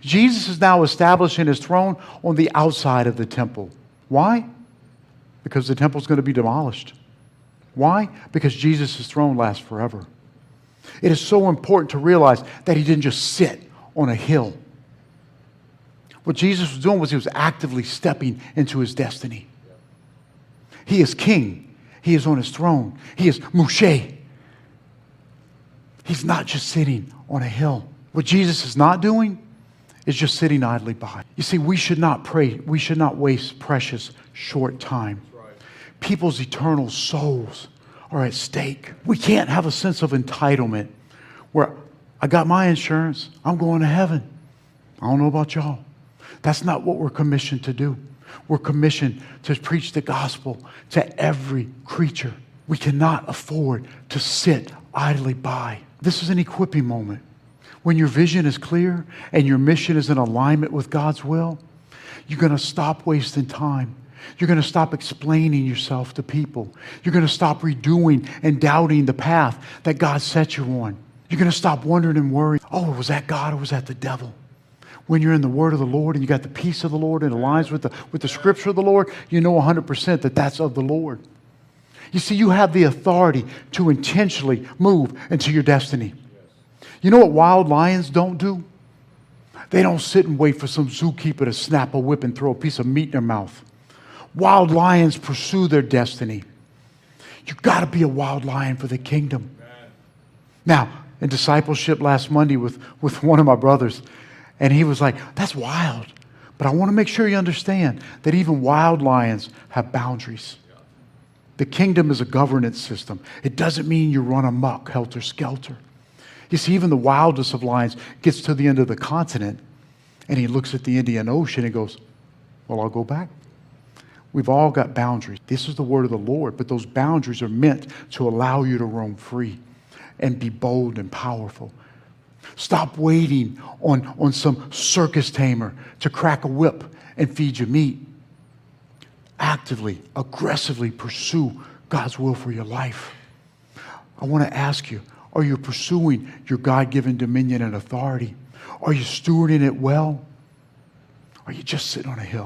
Jesus is now establishing his throne on the outside of the temple. Why? Because the temple is going to be demolished. Why? Because Jesus' throne lasts forever. It is so important to realize that he didn't just sit on a hill. What Jesus was doing was he was actively stepping into his destiny. He is king. He is on his throne. He is Moshe. He's not just sitting on a hill. What Jesus is not doing is just sitting idly by. You see, we should not pray. We should not waste precious short time. People's eternal souls are at stake. We can't have a sense of entitlement where I got my insurance, I'm going to heaven. I don't know about y'all. That's not what we're commissioned to do. We're commissioned to preach the gospel to every creature. We cannot afford to sit idly by. This is an equipping moment. When your vision is clear and your mission is in alignment with God's will, you're going to stop wasting time. You're going to stop explaining yourself to people. You're going to stop redoing and doubting the path that God set you on. You're going to stop wondering and worrying, oh, was that God or was that the devil? When you're in the word of the Lord and you got the peace of the Lord and it aligns with the scripture of the Lord, you know 100% that that's of the Lord. You see, you have the authority to intentionally move into your destiny. You know what wild lions don't do? They don't sit and wait for some zookeeper to snap a whip and throw a piece of meat in their mouth. Wild lions pursue their destiny. You've got to be a wild lion for the kingdom. Now, in discipleship last Monday with one of my brothers, and he was like, that's wild. But I want to make sure you understand that even wild lions have boundaries. The kingdom is a governance system. It doesn't mean you run amok, helter-skelter. You see, even the wildest of lions gets to the end of the continent, and he looks at the Indian Ocean and goes, well, I'll go back. We've all got boundaries. This is the word of the Lord, but those boundaries are meant to allow you to roam free and be bold and powerful. Stop waiting on some circus tamer to crack a whip and feed you meat. Actively, aggressively pursue God's will for your life. I want to ask you, are you pursuing your God-given dominion and authority? Are you stewarding it well? Or are you just sitting on a hill?